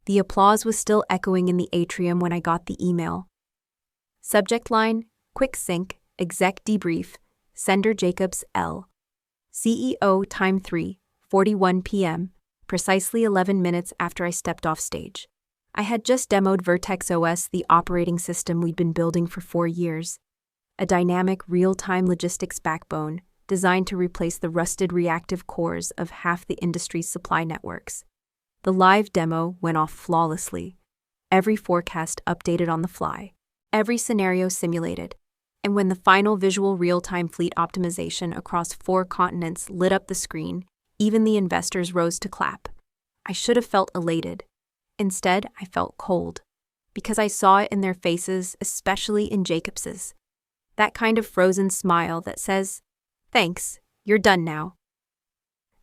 The applause was still echoing in the atrium when I got the email. Subject line, quick sync, exec debrief, sender Jacobs L. CEO time 3:41 p.m., precisely 11 minutes after I stepped off stage. I had just demoed Vertex OS, the operating system we'd been building for 4 years. A dynamic, real-time logistics backbone designed to replace the rusted reactive cores of half the industry's supply networks. The live demo went off flawlessly. Every forecast updated on the fly. Every scenario simulated. And when the final visual real-time fleet optimization across 4 continents lit up the screen, even the investors rose to clap. I should have felt elated. Instead, I felt cold. Because I saw it in their faces, especially in Jacobs's. That kind of frozen smile that says, "Thanks, you're done now."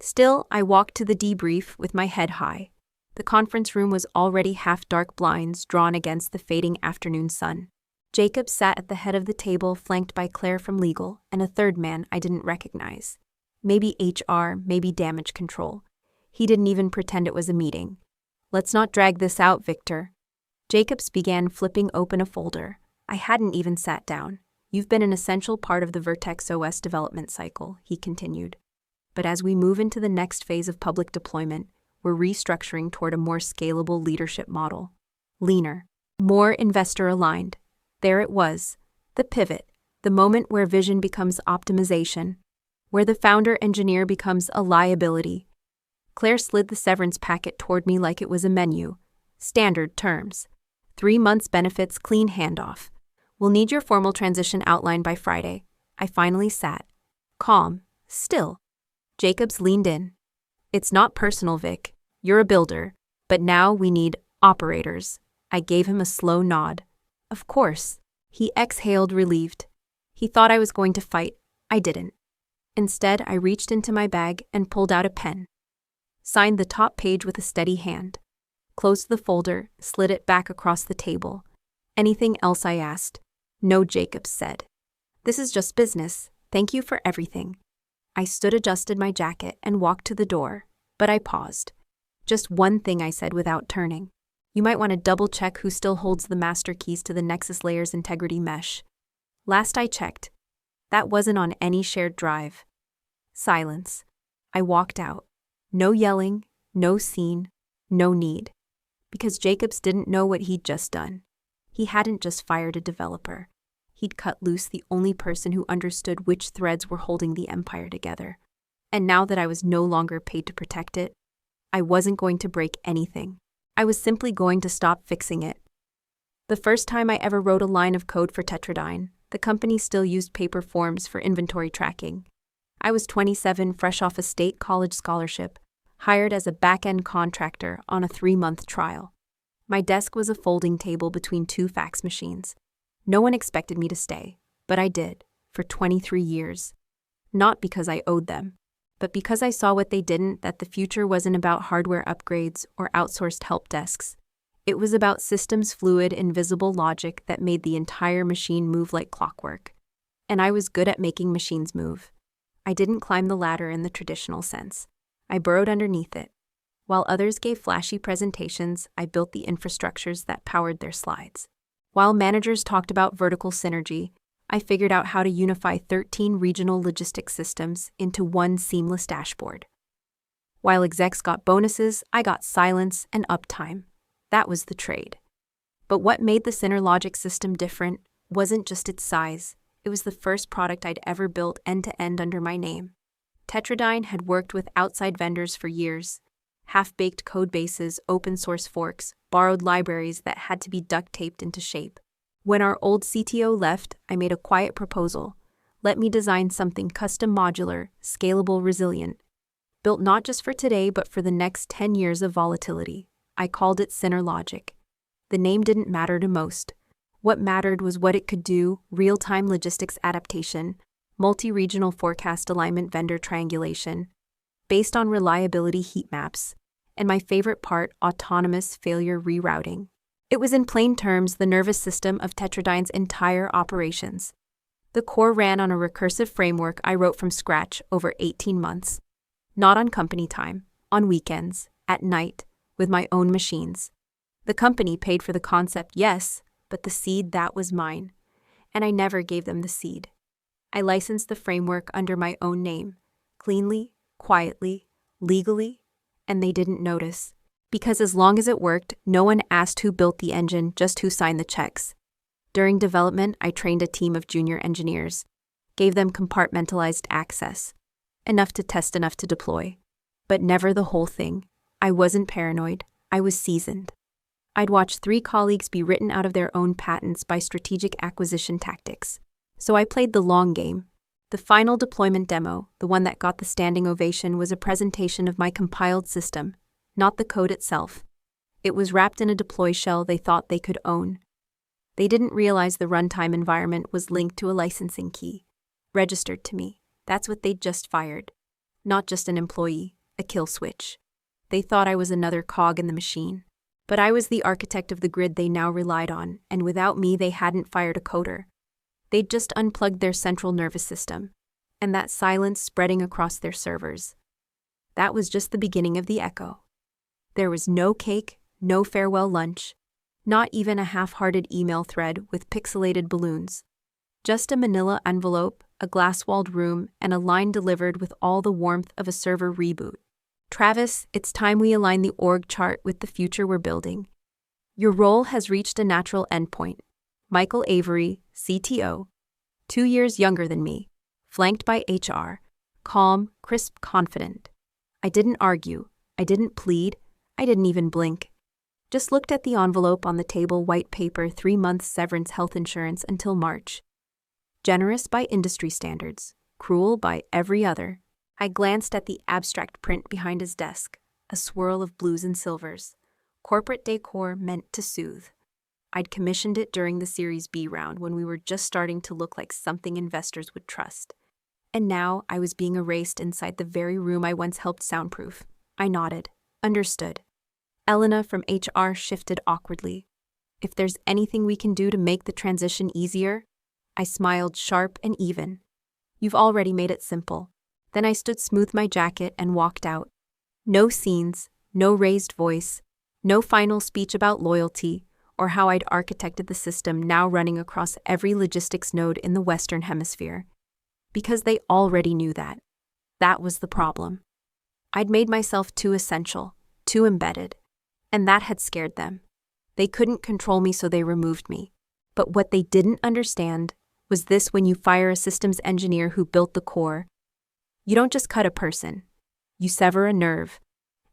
Still, I walked to the debrief with my head high. The conference room was already half-dark blinds drawn against the fading afternoon sun. Jacob sat at the head of the table, flanked by Claire from legal and a third man I didn't recognize. Maybe HR, maybe damage control. He didn't even pretend it was a meeting. "Let's not drag this out, Victor." Jacobs began flipping open a folder. I hadn't even sat down. "You've been an essential part of the Vertex OS development cycle," he continued. "But as we move into the next phase of public deployment, we're restructuring toward a more scalable leadership model. Leaner, more investor-aligned." There it was, the pivot, the moment where vision becomes optimization, where the founder-engineer becomes a liability. Claire slid the severance packet toward me like it was a menu. Standard terms. 3 months benefits, clean handoff. "We'll need your formal transition outline by Friday." I finally sat. Calm. Still. Jacobs leaned in. "It's not personal, Vic. You're a builder. But now we need operators." I gave him a slow nod. "Of course." He exhaled, relieved. He thought I was going to fight. I didn't. Instead, I reached into my bag and pulled out a pen. Signed the top page with a steady hand. Closed the folder, slid it back across the table. "Anything else?" I asked. "No," Jacobs said. "This is just business. Thank you for everything." I stood, adjusted my jacket, and walked to the door, but I paused. "Just one thing," I said without turning. "You might want to double-check who still holds the master keys to the Nexus Layer's integrity mesh. Last I checked, that wasn't on any shared drive." Silence. I walked out. No yelling, no scene, no need. Because Jacobs didn't know what he'd just done. He hadn't just fired a developer. He'd cut loose the only person who understood which threads were holding the empire together. And now that I was no longer paid to protect it, I wasn't going to break anything. I was simply going to stop fixing it. The first time I ever wrote a line of code for Tetradyne, the company still used paper forms for inventory tracking. I was 27, fresh off a state college scholarship, hired as a back-end contractor on a 3-month trial. My desk was a folding table between 2 fax machines. No one expected me to stay, but I did, for 23 years. Not because I owed them, but because I saw what they didn't, that the future wasn't about hardware upgrades or outsourced help desks. It was about systems' fluid, invisible logic that made the entire machine move like clockwork. And I was good at making machines move. I didn't climb the ladder in the traditional sense. I burrowed underneath it. While others gave flashy presentations, I built the infrastructures that powered their slides. While managers talked about vertical synergy, I figured out how to unify 13 regional logistics systems into one seamless dashboard. While execs got bonuses, I got silence and uptime. That was the trade. But what made the SynerLogic system different wasn't just its size. It was the first product I'd ever built end-to-end under my name. Tetradyne had worked with outside vendors for years. Half-baked code bases, open-source forks, borrowed libraries that had to be duct-taped into shape. When our old CTO left, I made a quiet proposal. Let me design something custom modular, scalable, resilient. Built not just for today, but for the next 10 years of volatility. I called it SynerLogic. The name didn't matter to most. What mattered was what it could do: real-time logistics adaptation, multi-regional forecast alignment, vendor triangulation, based on reliability heat maps, and my favorite part, autonomous failure rerouting. It was in plain terms the nervous system of Tetradyne's entire operations. The core ran on a recursive framework I wrote from scratch over 18 months. Not on company time, on weekends, at night, with my own machines. The company paid for the concept, yes, but the seed, that was mine. And I never gave them the seed. I licensed the framework under my own name, cleanly, quietly, legally, and they didn't notice. Because as long as it worked, no one asked who built the engine, just who signed the checks. During development, I trained a team of junior engineers, gave them compartmentalized access, enough to test, enough to deploy. But never the whole thing. I wasn't paranoid, I was seasoned. I'd watched 3 colleagues be written out of their own patents by strategic acquisition tactics. So I played the long game. The final deployment demo, the one that got the standing ovation, was a presentation of my compiled system, not the code itself. It was wrapped in a deploy shell they thought they could own. They didn't realize the runtime environment was linked to a licensing key, registered to me. That's what they'd just fired. Not just an employee, a kill switch. They thought I was another cog in the machine. But I was the architect of the grid they now relied on, and without me they hadn't fired a coder. They'd just unplugged their central nervous system, and that silence spreading across their servers. That was just the beginning of the echo. There was no cake, no farewell lunch, not even a half-hearted email thread with pixelated balloons. Just a manila envelope, a glass-walled room, and a line delivered with all the warmth of a server reboot. Travis, it's time we align the org chart with the future we're building. Your role has reached a natural endpoint. Michael Avery, CTO, 2 years younger than me, flanked by HR, calm, crisp, confident. I didn't argue, I didn't plead, I didn't even blink. Just looked at the envelope on the table, white paper, 3 months severance, health insurance until March. Generous by industry standards, cruel by every other. I glanced at the abstract print behind his desk, a swirl of blues and silvers. Corporate decor meant to soothe. I'd commissioned it during the Series B round when we were just starting to look like something investors would trust. And now I was being erased inside the very room I once helped soundproof. I nodded. Understood. Elena from HR shifted awkwardly. If there's anything we can do to make the transition easier, I smiled sharp and even. You've already made it simple. Then I smoothed my jacket and walked out. No scenes, no raised voice, no final speech about loyalty or how I'd architected the system now running across every logistics node in the Western Hemisphere. Because they already knew that. That was the problem. I'd made myself too essential, too embedded, and that had scared them. They couldn't control me, so they removed me. But what they didn't understand was this: when you fire a systems engineer who built the core, you don't just cut a person, you sever a nerve,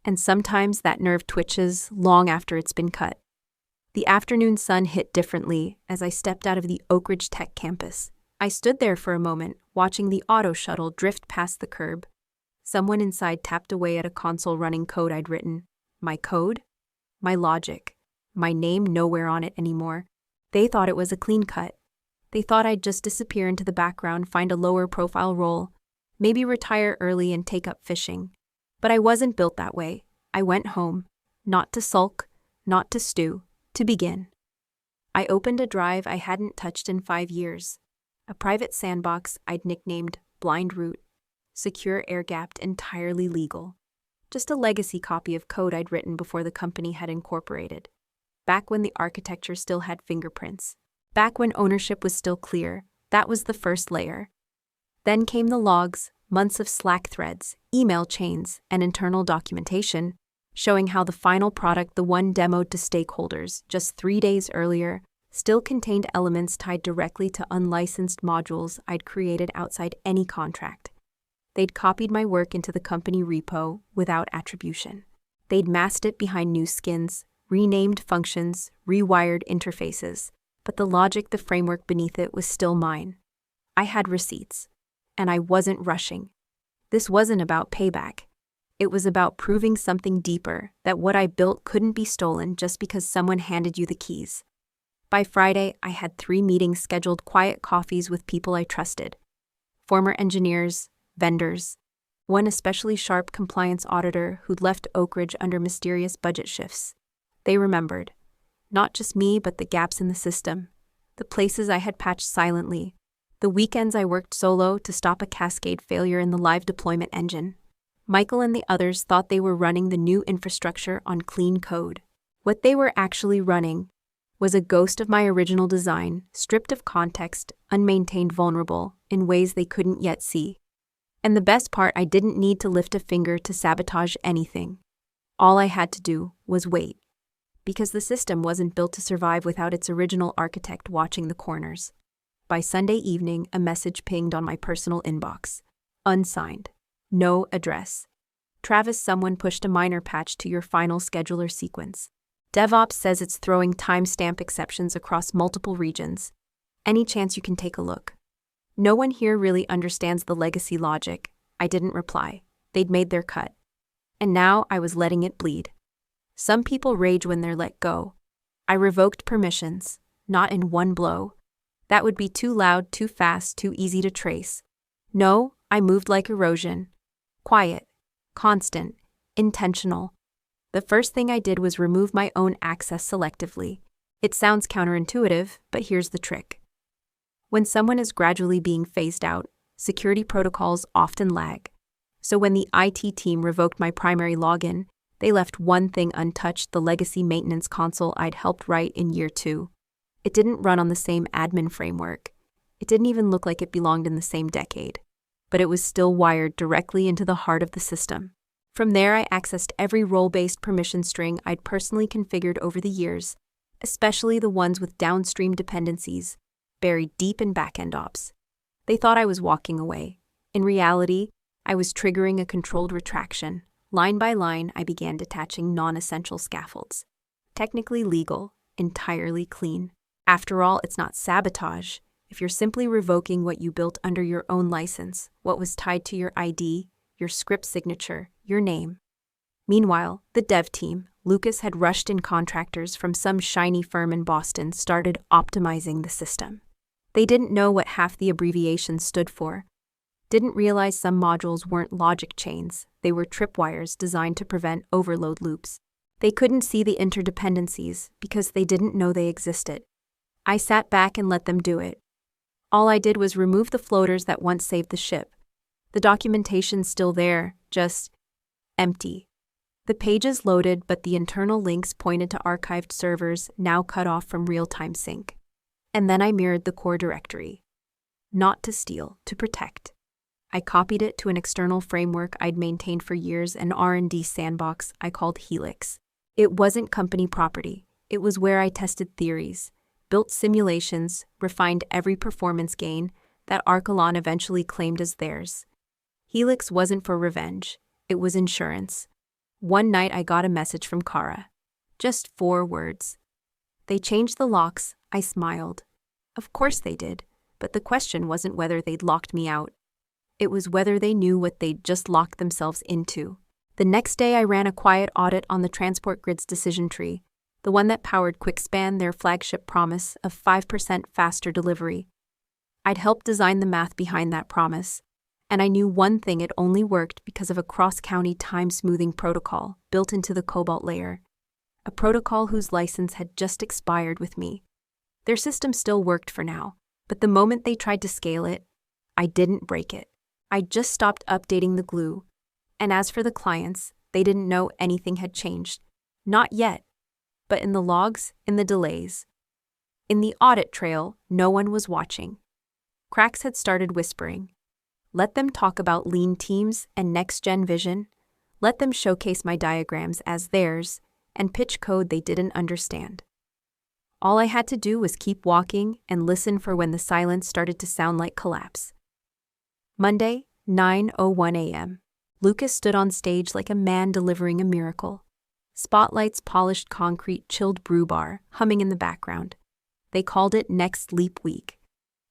and sometimes that nerve twitches long after it's been cut. The afternoon sun hit differently as I stepped out of the Oak Ridge Tech campus. I stood there for a moment, watching the auto shuttle drift past the curb. Someone inside tapped away at a console running code I'd written. My code? My logic. My name nowhere on it anymore. They thought it was a clean cut. They thought I'd just disappear into the background, find a lower profile role, maybe retire early and take up fishing. But I wasn't built that way. I went home, not to sulk, not to stew, to begin. I opened a drive I hadn't touched in 5 years, a private sandbox I'd nicknamed Blind Root, secure, air-gapped, entirely legal. Just a legacy copy of code I'd written before the company had incorporated. Back when the architecture still had fingerprints. Back when ownership was still clear. That was the first layer. Then came the logs, months of Slack threads, email chains, and internal documentation, showing how the final product, the one demoed to stakeholders just 3 days earlier, still contained elements tied directly to unlicensed modules I'd created outside any contract. They'd copied my work into the company repo without attribution. They'd masked it behind new skins, renamed functions, rewired interfaces, but the logic, the framework beneath it was still mine. I had receipts, and I wasn't rushing. This wasn't about payback. It was about proving something deeper, that what I built couldn't be stolen just because someone handed you the keys. By Friday, I had 3 meetings scheduled, quiet coffees with people I trusted. Former engineers, vendors, one especially sharp compliance auditor who'd left Oak Ridge under mysterious budget shifts. They remembered, not just me, but the gaps in the system, the places I had patched silently, the weekends I worked solo to stop a cascade failure in the live deployment engine. Michael and the others thought they were running the new infrastructure on clean code. What they were actually running was a ghost of my original design, stripped of context, unmaintained, vulnerable, in ways they couldn't yet see. And the best part, I didn't need to lift a finger to sabotage anything. All I had to do was wait. Because the system wasn't built to survive without its original architect watching the corners. By Sunday evening, a message pinged on my personal inbox. Unsigned. No address. Travis, someone pushed a minor patch to your final scheduler sequence. DevOps says it's throwing timestamp exceptions across multiple regions. Any chance you can take a look? No one here really understands the legacy logic. I didn't reply. They'd made their cut. And now I was letting it bleed. Some people rage when they're let go. I revoked permissions, not in one blow. That would be too loud, too fast, too easy to trace. No, I moved like erosion. Quiet, constant, intentional. The first thing I did was remove my own access selectively. It sounds counterintuitive, but here's the trick. When someone is gradually being phased out, security protocols often lag. So when the IT team revoked my primary login, they left one thing untouched: the legacy maintenance console I'd helped write in year 2. It didn't run on the same admin framework. It didn't even look like it belonged in the same decade. But it was still wired directly into the heart of the system. From there, I accessed every role-based permission string I'd personally configured over the years, especially the ones with downstream dependencies, buried deep in backend ops. They thought I was walking away. In reality, I was triggering a controlled retraction. Line by line, I began detaching non-essential scaffolds. Technically legal, entirely clean. After all, it's not sabotage. If you're simply revoking what you built under your own license, what was tied to your ID, your script signature, your name. Meanwhile, the dev team, Lucas had rushed in contractors from some shiny firm in Boston, started optimizing the system. They didn't know what half the abbreviations stood for. Didn't realize some modules weren't logic chains, they were tripwires designed to prevent overload loops. They couldn't see the interdependencies because they didn't know they existed. I sat back and let them do it. All I did was remove the floaters that once saved the ship. The documentation's still there, just empty. The pages loaded, but the internal links pointed to archived servers now cut off from real-time sync. And then I mirrored the core directory. Not to steal, to protect. I copied it to an external framework I'd maintained for years, an R&D sandbox I called Helix. It wasn't company property. It was where I tested theories, built simulations, refined every performance gain that Archelon eventually claimed as theirs. Helix wasn't for revenge. It was insurance. One night I got a message from Kara. Just 4 words. They changed the locks. I smiled. Of course they did, but the question wasn't whether they'd locked me out. It was whether they knew what they'd just locked themselves into. The next day I ran a quiet audit on the transport grid's decision tree, the one that powered QuickSpan, their flagship promise of 5% faster delivery. I'd helped design the math behind that promise, and I knew one thing: it only worked because of a cross-county time-smoothing protocol built into the Cobalt layer, a protocol whose license had just expired with me. Their system still worked for now, but the moment they tried to scale it, I didn't break it. I just stopped updating the glue. And as for the clients, they didn't know anything had changed. Not yet. But in the logs, in the delays, in the audit trail, no one was watching. Cracks had started whispering. Let them talk about lean teams and next-gen vision. Let them showcase my diagrams as theirs and pitch code they didn't understand. All I had to do was keep walking and listen for when the silence started to sound like collapse. Monday, 9:01 a.m. Lucas stood on stage like a man delivering a miracle. Spotlights, polished concrete, chilled brew bar, humming in the background. They called it Next Leap Week.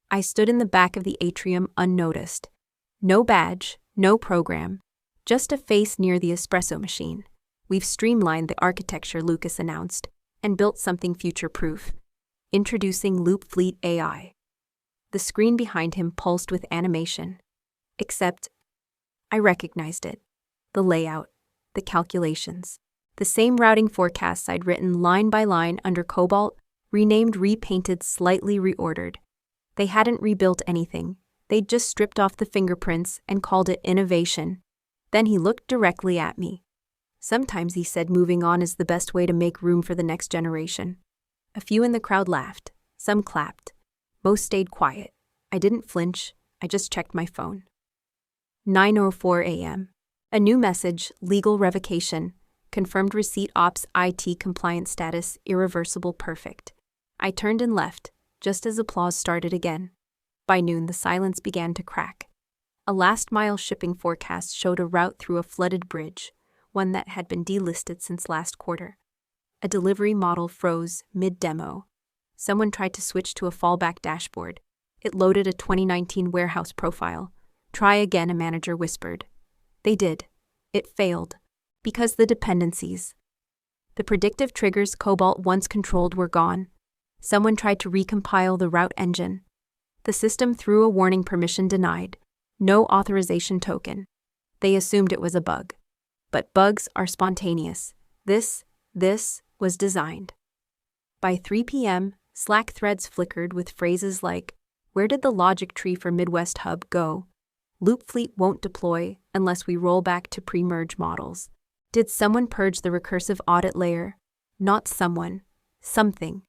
I stood in the back of the atrium unnoticed. No badge, no program, just a face near the espresso machine. We've streamlined the architecture, Lucas announced, and built something future-proof. Introducing Loop Fleet AI. The screen behind him pulsed with animation. Except, I recognized it. The layout, the calculations. The same routing forecasts I'd written line by line under Cobalt, renamed, repainted, slightly reordered. They hadn't rebuilt anything. They'd just stripped off the fingerprints and called it innovation. Then he looked directly at me. Sometimes he said moving on is the best way to make room for the next generation. A few in the crowd laughed. Some clapped. Most stayed quiet. I didn't flinch. I just checked my phone. 9:04 a.m. A new message, legal revocation. Confirmed receipt ops IT compliance status, irreversible perfect. I turned and left, just as applause started again. By noon, the silence began to crack. A last-mile shipping forecast showed a route through a flooded bridge, one that had been delisted since last quarter. A delivery model froze mid-demo. Someone tried to switch to a fallback dashboard. It loaded a 2019 warehouse profile. Try again, a manager whispered. They did. It failed. Because the dependencies. The predictive triggers Cobalt once controlled were gone. Someone tried to recompile the route engine. The system threw a warning, permission denied. No authorization token. They assumed it was a bug. But bugs are spontaneous. This was designed. By 3 p.m., Slack threads flickered with phrases like, "Where did the logic tree for Midwest Hub go? Loopfleet won't deploy unless we roll back to pre-merge models. Did someone purge the recursive audit layer? Not someone. Something."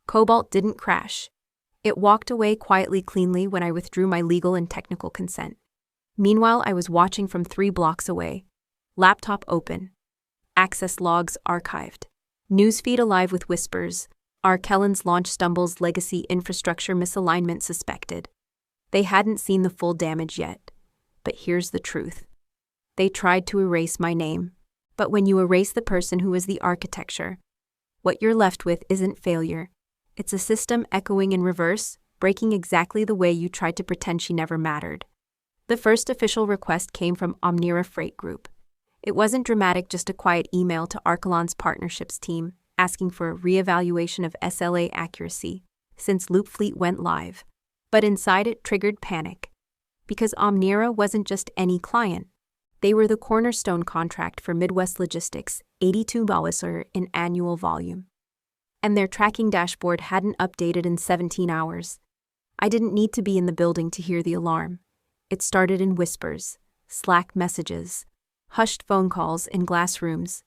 Cobalt didn't crash. It walked away quietly, cleanly when I withdrew my legal and technical consent. Meanwhile, I was watching from 3 blocks away. Laptop open. Access logs archived. Newsfeed alive with whispers. Kellen's launch stumbles, legacy infrastructure misalignment suspected. They hadn't seen the full damage yet. But here's the truth. They tried to erase my name. But when you erase the person who is the architecture, what you're left with isn't failure. It's a system echoing in reverse, breaking exactly the way you tried to pretend she never mattered. The first official request came from Omnira Freight Group. It wasn't dramatic, just a quiet email to Archelon's partnerships team, asking for a reevaluation of SLA accuracy, since Loopfleet went live. But inside it triggered panic. Because Omnira wasn't just any client. They were the cornerstone contract for Midwest Logistics, $82 in annual volume. And their tracking dashboard hadn't updated in 17 hours. I didn't need to be in the building to hear the alarm. It started in whispers, Slack messages, hushed phone calls in glass rooms.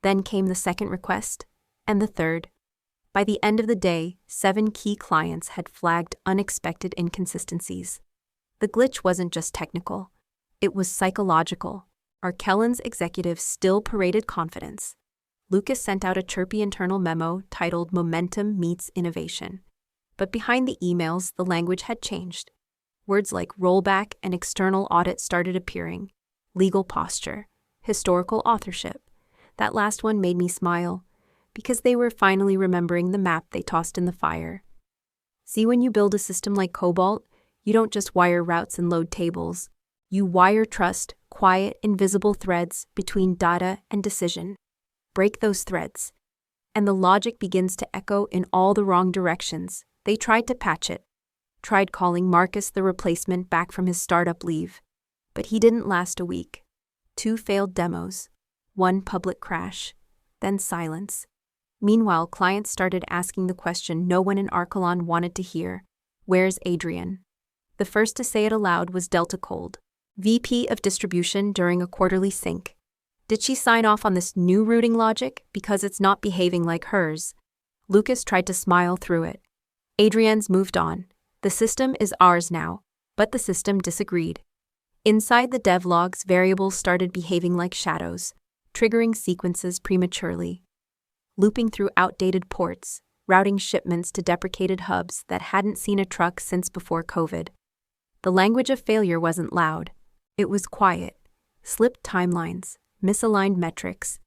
Then came the second request, and the third. By the end of the day, 7 key clients had flagged unexpected inconsistencies. The glitch wasn't just technical. It was psychological. Kellen's executives still paraded confidence. Lucas sent out a chirpy internal memo titled "Momentum Meets Innovation." But behind the emails, the language had changed. Words like rollback and external audit started appearing. Legal posture, historical authorship. That last one made me smile, because they were finally remembering the map they tossed in the fire. See, when you build a system like Cobalt, you don't just wire routes and load tables. You wire trust, quiet, invisible threads between data and decision. Break those threads, and the logic begins to echo in all the wrong directions. They tried to patch it. Tried calling Marcus, the replacement, back from his startup leave. But he didn't last a week. 2 failed demos. 1 public crash. Then silence. Meanwhile, clients started asking the question no one in Archelon wanted to hear. Where's Adrian? The first to say it aloud was Delta Cold, VP of Distribution, during a quarterly sync. Did she sign off on this new routing logic because it's not behaving like hers? Lucas tried to smile through it. Adrian's moved on. The system is ours now, but the system disagreed. Inside the dev logs, variables started behaving like shadows, triggering sequences prematurely, looping through outdated ports, routing shipments to deprecated hubs that hadn't seen a truck since before COVID. The language of failure wasn't loud. It was quiet. Slipped timelines, misaligned metrics,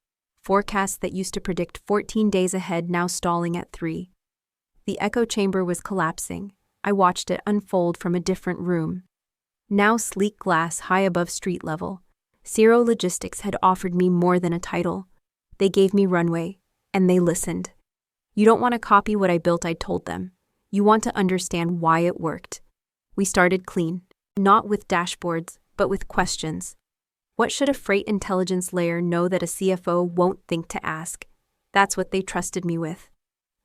forecasts that used to predict 14 days ahead now stalling at 3. The echo chamber was collapsing. I watched it unfold from a different room. Now sleek glass high above street level. Zero Logistics had offered me more than a title. They gave me runway, and they listened. You don't want to copy what I built, I told them. You want to understand why it worked. We started clean, not with dashboards, but with questions. What should a freight intelligence layer know that a CFO won't think to ask? That's what they trusted me with.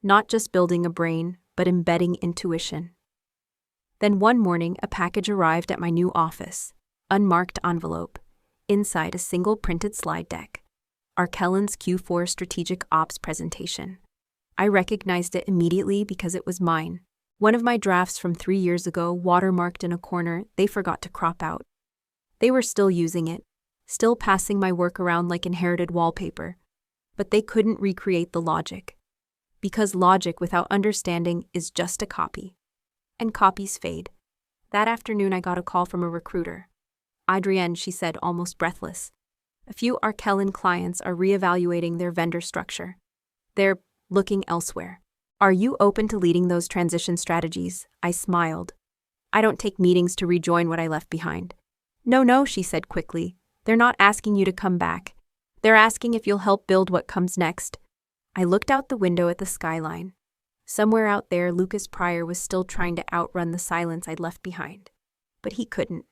Not just building a brain, but embedding intuition. Then one morning, a package arrived at my new office. Unmarked envelope. Inside, a single printed slide deck. Arkellen's Q4 Strategic Ops presentation. I recognized it immediately because it was mine. One of my drafts from 3 years ago, watermarked in a corner, they forgot to crop out. They were still using it, still passing my work around like inherited wallpaper. But they couldn't recreate the logic. Because logic without understanding is just a copy. And copies fade. That afternoon I got a call from a recruiter. Adrienne, she said, almost breathless. A few Arkellen clients are reevaluating their vendor structure. They're looking elsewhere. Are you open to leading those transition strategies? I smiled. I don't take meetings to rejoin what I left behind. No, she said quickly. They're not asking you to come back. They're asking if you'll help build what comes next. I looked out the window at the skyline. Somewhere out there, Lucas Pryor was still trying to outrun the silence I'd left behind. But he couldn't.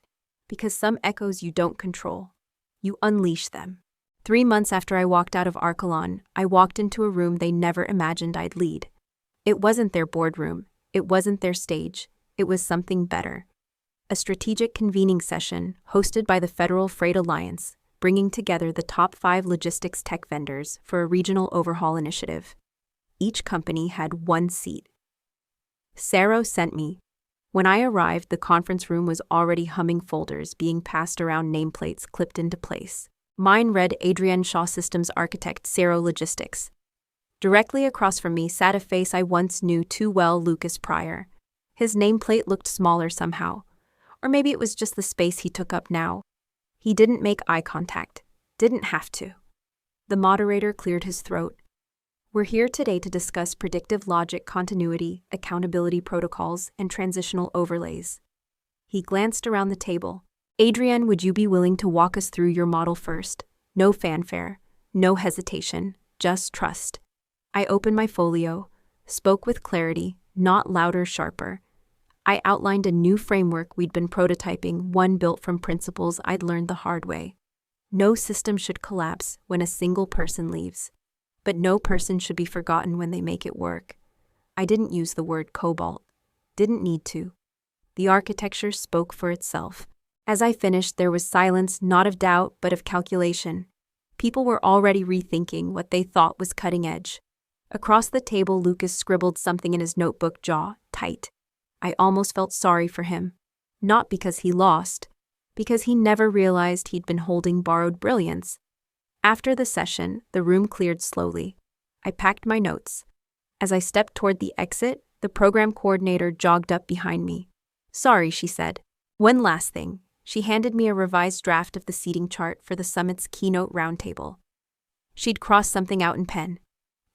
Because some echoes you don't control. You unleash them. 3 months after I walked out of Arkelon, I walked into a room they never imagined I'd lead. It wasn't their boardroom. It wasn't their stage. It was something better. A strategic convening session hosted by the Federal Freight Alliance, bringing together the top 5 logistics tech vendors for a regional overhaul initiative. Each company had 1 seat. Saro sent me. When I arrived, the conference room was already humming, folders being passed around, nameplates clipped into place. Mine read Adrienne Shaw, Systems Architect, Saro Logistics. Directly across from me sat a face I once knew too well, Lucas Pryor. His nameplate looked smaller somehow. Or maybe it was just the space he took up now. He didn't make eye contact. Didn't have to. The moderator cleared his throat. We're here today to discuss predictive logic, continuity, accountability protocols, and transitional overlays. He glanced around the table. Adrienne, would you be willing to walk us through your model first? No fanfare, no hesitation, just trust. I opened my folio, spoke with clarity, not louder, sharper. I outlined a new framework we'd been prototyping, one built from principles I'd learned the hard way. No system should collapse when a single person leaves. But no person should be forgotten when they make it work. I didn't use the word cobalt. Didn't need to. The architecture spoke for itself. As I finished, there was silence, not of doubt, but of calculation. People were already rethinking what they thought was cutting edge. Across the table, Lucas scribbled something in his notebook, jaw tight. I almost felt sorry for him. Not because he lost, because he never realized he'd been holding borrowed brilliance. After the session, the room cleared slowly. I packed my notes. As I stepped toward the exit, the program coordinator jogged up behind me. Sorry, she said. One last thing. She handed me a revised draft of the seating chart for the summit's keynote roundtable. She'd crossed something out in pen.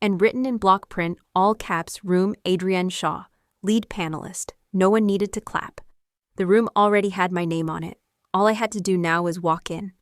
And written in block print, all caps, room Adrienne Shaw, lead panelist. No one needed to clap. The room already had my name on it. All I had to do now was walk in.